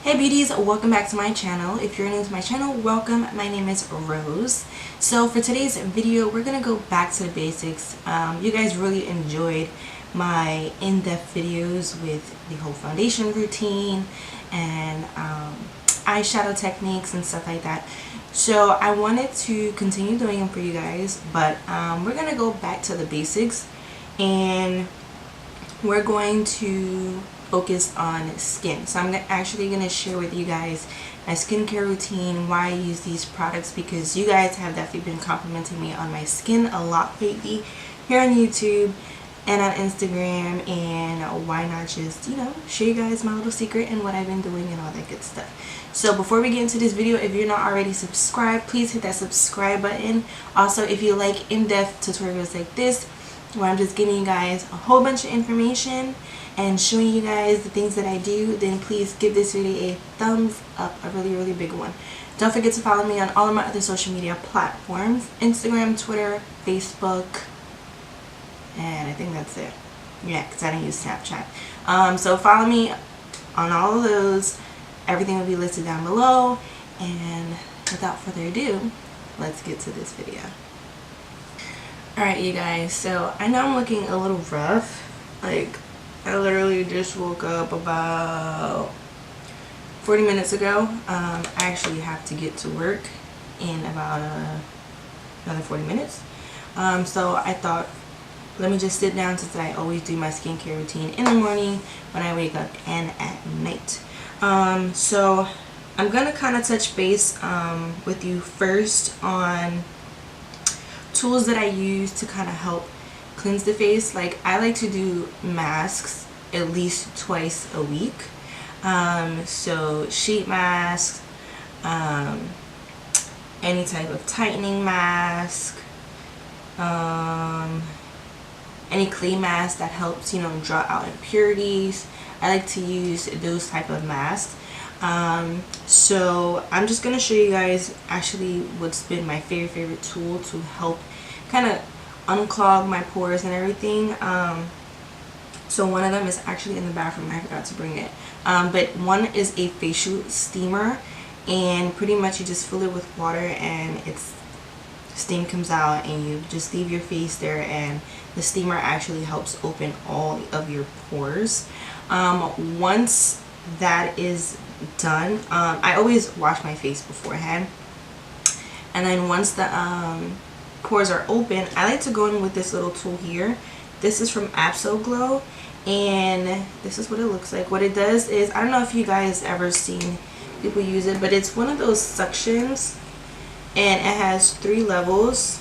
Hey beauties, welcome back to my channel. If you're new to my channel, welcome. My name is Rose. So for today's video, we're gonna go back to the basics. You guys really enjoyed my in-depth videos with the whole foundation routine and eyeshadow techniques and stuff like that. So I wanted to continue doing them for you guys, but we're gonna go back to the basics and we're going to focus on skin. So I'm actually going to share with you guys my skincare routine, why I use these products, because you guys have definitely been complimenting me on my skin a lot lately here on YouTube and on Instagram, and why not just, you know, show you guys my little secret and what I've been doing and all that good stuff. So before we get into this video, if you're not already subscribed, please hit that subscribe button. Also, if you like in-depth tutorials like this, where I'm just giving you guys a whole bunch of information and showing you guys the things that I do, then please give this video a thumbs up, a really big one. Don't forget to follow me on all of my other social media platforms: Instagram, Twitter, Facebook, and I think that's it. Yeah, because I didn't use Snapchat. So follow me on all of those. Everything will be listed down below, and without further ado, let's get to this video. Alright you guys, so I know I'm looking a little rough. Like, I literally just woke up about 40 minutes ago. I actually have to get to work in about another 40 minutes. So I thought, let me just sit down, since I always do my skincare routine in the morning, when I wake up, and at night. So I'm gonna kind of touch base with you first on tools that I use to kind of help cleanse the face. Like, I like to do masks at least twice a week. So sheet masks, any type of tightening mask, any clay mask that helps, you know, draw out impurities. I like to use those type of masks. So I'm just gonna show you guys actually what's been my favorite tool to help kind of unclog my pores and everything. So one of them is actually in the bathroom. I forgot to bring it. But one is a facial steamer, and pretty much you just fill it with water and it's steam comes out, and you just leave your face there, and the steamer actually helps open all of your pores. Once that is done, I always wash my face beforehand, and then once the pores are open, I like to go in with this little tool here. This is from Glow, and this is what it looks like. What it does is, I don't know if you guys ever seen people use it, but it's one of those suctions, and it has 3 levels.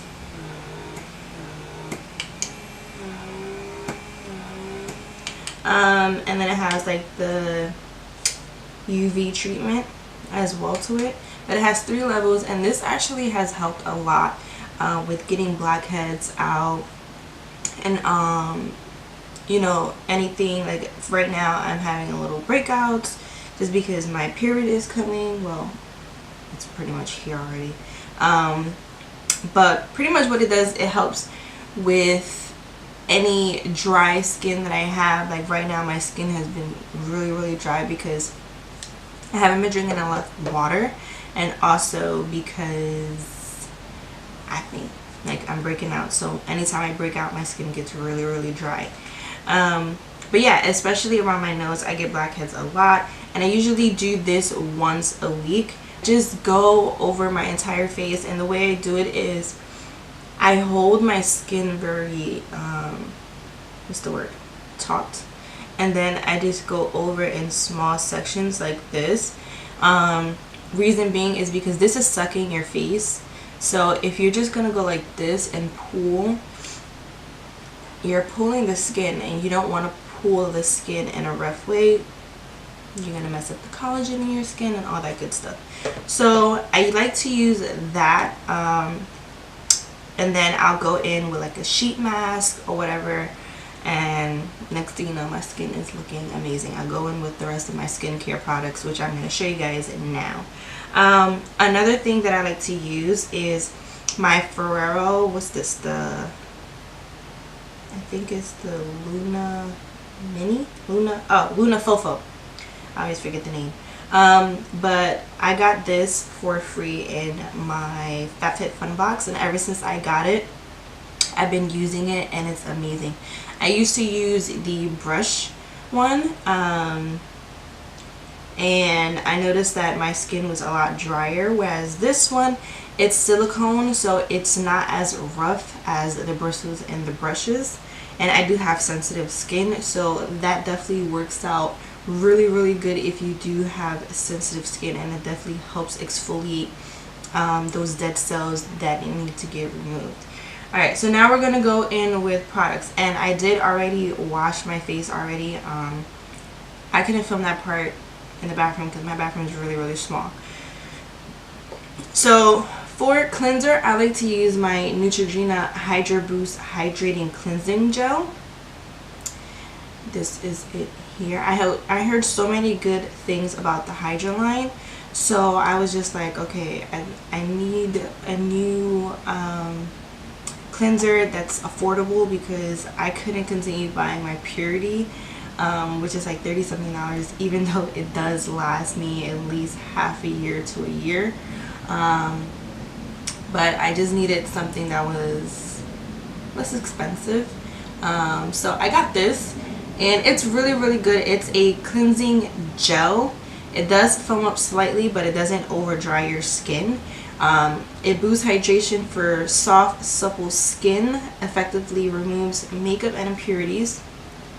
And then it has like the UV treatment as well to it, but it has 3 levels, and this actually has helped a lot with getting blackheads out, and you know, anything. Like right now I'm having a little breakouts just because my period is coming. Well, it's pretty much here already, but pretty much what it does, it helps with any dry skin that I have. Like right now my skin has been really dry because I haven't been drinking enough water, and also because acne. Like, I'm breaking out, so anytime I break out, my skin gets really dry. But yeah, especially around my nose, I get blackheads a lot, and I usually do this once a week. Just go over my entire face, and the way I do it is I hold my skin very what's the word, taut, and then I just go over in small sections like this. Reason being is because this is sucking your face. So if you're just gonna go like this and pull, you're pulling the skin, and you don't want to pull the skin in a rough way. You're gonna mess up the collagen in your skin and all that good stuff. So I like to use that, and then I'll go in with like a sheet mask or whatever, and next thing you know, my skin is looking amazing. I'll go in with the rest of my skincare products, which I'm going to show you guys now. Another thing that I like to use is my Ferrero, what's this, I think it's the Luna Fofo. I always forget the name. But I got this for free in my FabFitFun box, and ever since I got it, I've been using it, and it's amazing. I used to use the brush one, and I noticed that my skin was a lot drier, whereas this one, it's silicone, so it's not as rough as the bristles and the brushes. And I do have sensitive skin, so that definitely works out really good if you do have sensitive skin, and it definitely helps exfoliate those dead cells that need to get removed. Alright, so now we're gonna go in with products, and I did already wash my face already. I couldn't film that part in the bathroom because my bathroom is really small. So for cleanser, I like to use my Neutrogena Hydra Boost Hydrating Cleansing Gel. This is it here. I heard so many good things about the Hydra line, so I was just like, okay, I need a new cleanser that's affordable, because I couldn't continue buying my Purity, which is like $30 something, even though it does last me at least half a year to a year. But I just needed something that was less expensive. So I got this, and it's really good. It's a cleansing gel. It does foam up slightly, but it doesn't over dry your skin. It boosts hydration for soft, supple skin, effectively removes makeup and impurities,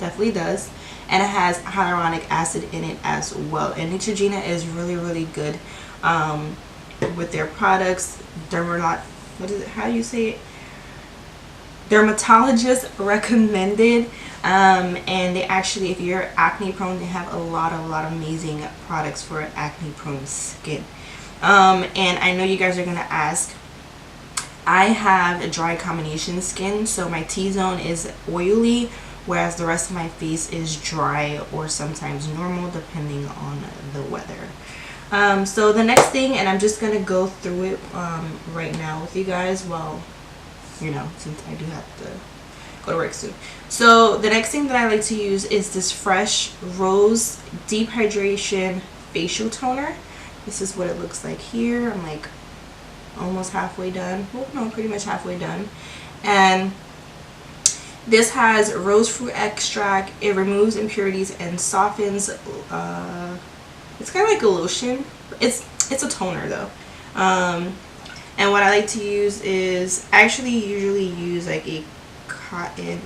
definitely does, and it has hyaluronic acid in it as well. And Neutrogena is really good with their products. How do you say it? Dermatologist recommended, and they actually, if you're acne prone, they have a lot of amazing products for acne prone skin. And I know you guys are gonna ask, I have a dry combination skin, so my T-zone is oily, whereas the rest of my face is dry or sometimes normal depending on the weather. So the next thing, and I'm just gonna go through it right now with you guys, well, you know, since I do have to go to work soon. So the next thing that I like to use is this Fresh Rose Deep Hydration Facial Toner. This is what it looks like here. I'm like almost halfway done. Well, no, pretty much halfway done. And this has rose fruit extract. It removes impurities and softens. It's kind of like a lotion. It's a toner though. And what I like to use is, I actually usually use like a cotton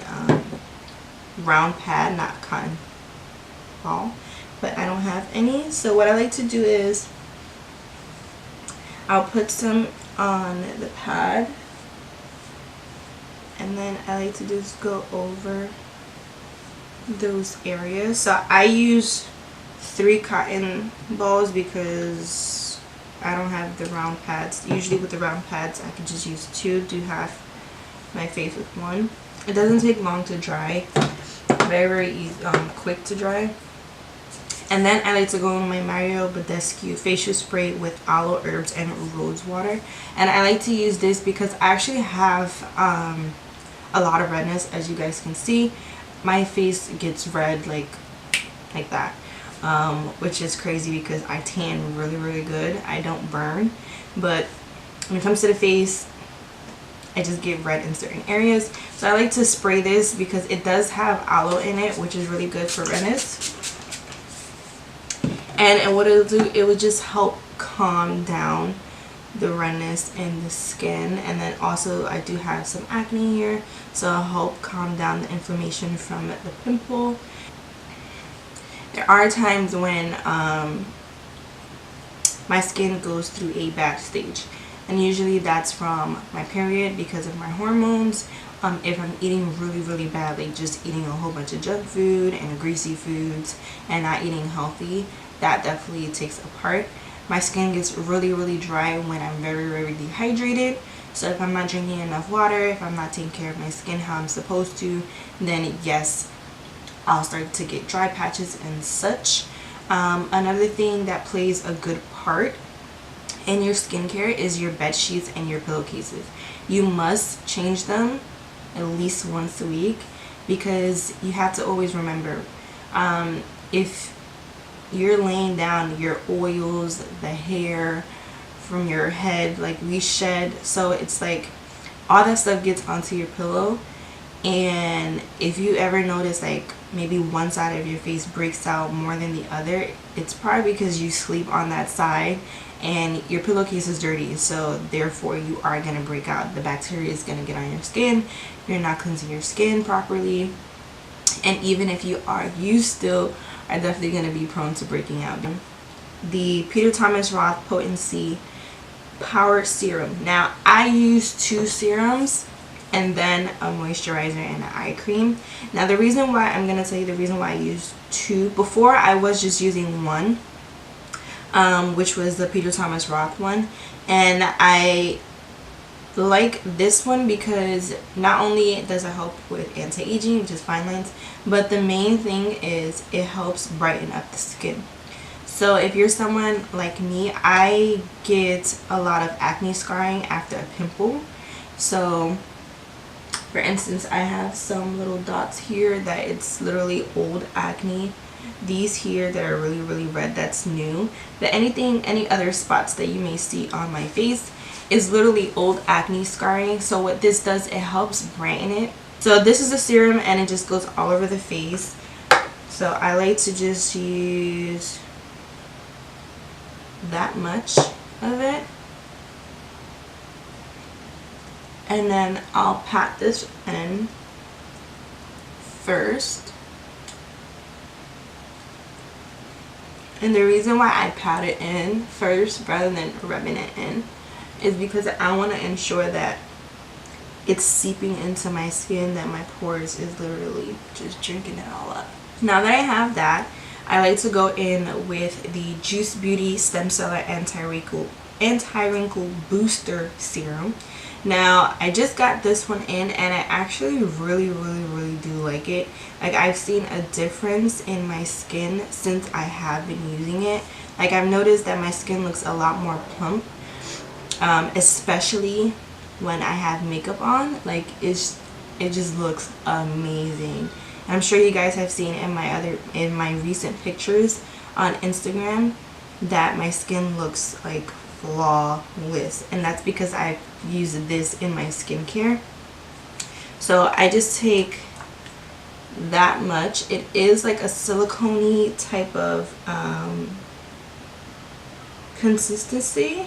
round pad, not cotton ball, but I don't have any. So what I like to do is, I'll put some on the pad, and then I like to just go over those areas. So I use 3 cotton balls because I don't have the round pads. Usually with the round pads I can just use 2 to have my face with 1. It doesn't take long to dry, very easy, quick to dry. And then I like to go in my Mario Badescu facial spray with aloe herbs and rose water. And I like to use this because I actually have a lot of redness, as you guys can see. My face gets red like that, which is crazy because I tan really good. I don't burn, but when it comes to the face, I just get red in certain areas. So I like to spray this because it does have aloe in it, which is really good for redness. And what it'll do, it will just help calm down the redness in the skin. And then also I do have some acne here, so it'll help calm down the inflammation from the pimple. There are times when my skin goes through a bad stage, and usually that's from my period because of my hormones. If I'm eating really bad, like just eating a whole bunch of junk food and greasy foods and not eating healthy, that definitely takes a part. My skin gets really dry when I'm very dehydrated. So if I'm not drinking enough water, if I'm not taking care of my skin how I'm supposed to, then yes, I'll start to get dry patches and such. Another thing that plays a good part in your skincare is your bed sheets and your pillowcases. You must change them at least once a week, because you have to always remember, if you're laying down your oils, the hair from your head, like we shed, so it's like all that stuff gets onto your pillow. And if you ever notice like maybe one side of your face breaks out more than the other, it's probably because you sleep on that side and your pillowcase is dirty, so therefore you are going to break out. The bacteria is going to get on your skin, you're not cleansing your skin properly, and even if you are, you still are definitely going to be prone to breaking out. The Peter Thomas Roth Potency Power Serum. Now I use 2 serums and then a moisturizer and an eye cream. Now the reason why, I'm going to tell you the reason why I use 2. Before I was just using 1, which was the Peter Thomas Roth one, and I like this one because not only does it help with anti-aging, which is fine lines, but the main thing is it helps brighten up the skin. So if you're someone like me, I get a lot of acne scarring after a pimple. So for instance, I have some little dots here that it's literally old acne. These here that are really red, that's new. But any other spots that you may see on my face is literally old acne scarring. So what this does, it helps brighten it. So this is a serum and it just goes all over the face. So I like to just use that much of it. And then I'll pat this in first. And the reason why I pat it in first rather than rubbing it in is because I want to ensure that it's seeping into my skin, that my pores is literally just drinking it all up. Now that I have that, I like to go in with the Juice Beauty Stem Cell Anti-Wrinkle Booster Serum. Now I just got this one in and I actually really do like it. Like I've seen a difference in my skin since I have been using it. Like I've noticed that my skin looks a lot more plump, especially when I have makeup on. Like it just looks amazing. And I'm sure you guys have seen in my recent pictures on Instagram that my skin looks like flawless, and that's because I use this in my skincare. So I just take that much. It is like a silicone-y type of consistency,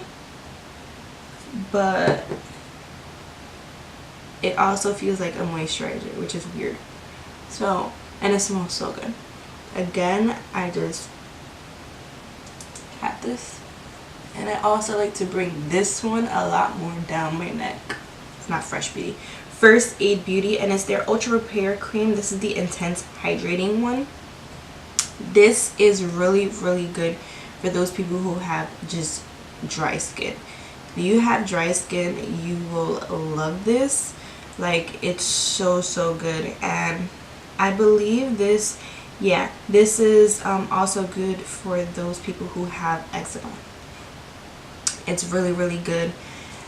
but it also feels like a moisturizer, which is weird. So, and it smells so good. Again, I just pat this. And I also like to bring this one a lot more down my neck. It's not Fresh Beauty. First Aid Beauty, and it's their Ultra Repair Cream. This is the Intense Hydrating one. This is really good for those people who have just dry skin. If you have dry skin, you will love this. Like it's so good. And I believe this, yeah, this is also good for those people who have eczema. It's really good.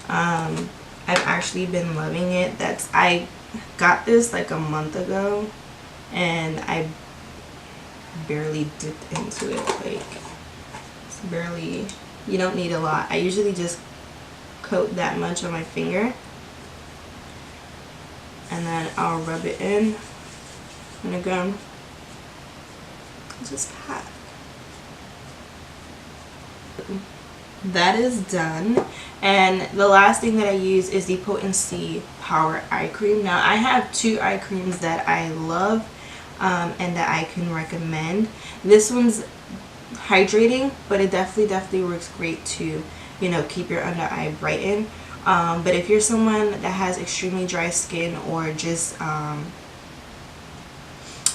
I've actually been loving it. I got this like a month ago and I barely dipped into it. Like it's barely, you don't need a lot. I usually just coat that much on my finger and then I'll rub it in, and again just pat. That is done. And the last thing that I use is the Potency Power Eye Cream. Now I have 2 eye creams that I love and that I can recommend. This one's hydrating, but it definitely works great to, you know, keep your under eye brightened. But if you're someone that has extremely dry skin or just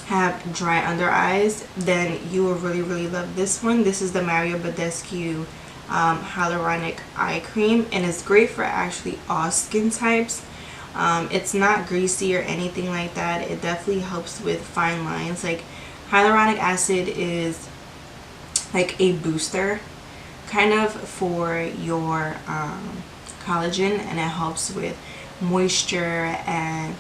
have dry under eyes, then you will really love this one. This is the Mario Badescu hyaluronic eye cream, and it's great for actually all skin types. It's not greasy or anything like that. It definitely helps with fine lines. Like hyaluronic acid is like a booster kind of for your collagen, and it helps with moisture and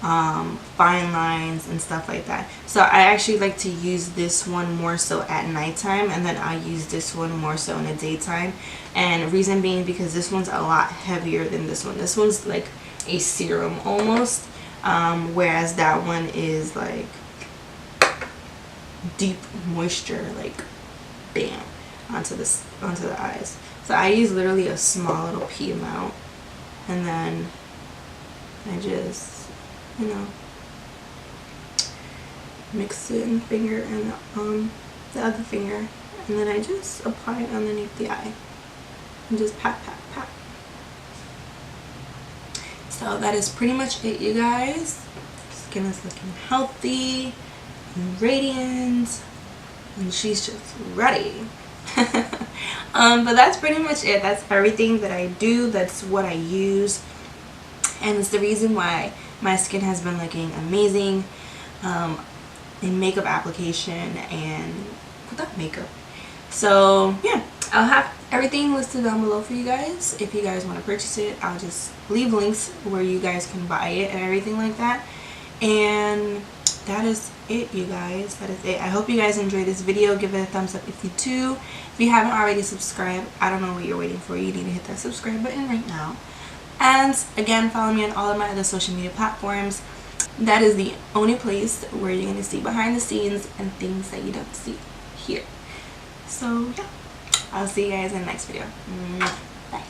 fine lines and stuff like that. So I actually like to use this one more so at nighttime, and then I use this one more so in the daytime. And reason being because this one's a lot heavier than this one. This one's like a serum almost, whereas that one is like deep moisture, like bam, onto the eyes. So I use literally a small little pea amount, and then I just, you know, mix it in the finger and the other finger, and then I just apply it underneath the eye and just pat pat pat. So that is pretty much it, you guys. Skin is looking healthy and radiant, and she's just ready. But that's pretty much it. That's everything that I do. That's what I use, and it's the reason why my skin has been looking amazing in makeup application and without makeup. So yeah, I'll have everything listed down below for you guys. If you guys want to purchase it, I'll just leave links where you guys can buy it and everything like that. And that is it, you guys. That is it. I hope you guys enjoyed this video. Give it a thumbs up if you do. If you haven't already subscribed, I don't know what you're waiting for. You need to hit that subscribe button right now. And again, follow me on all of my other social media platforms. That is the only place where you're going to see behind the scenes and things that you don't see here. So yeah, I'll see you guys in the next video. Bye.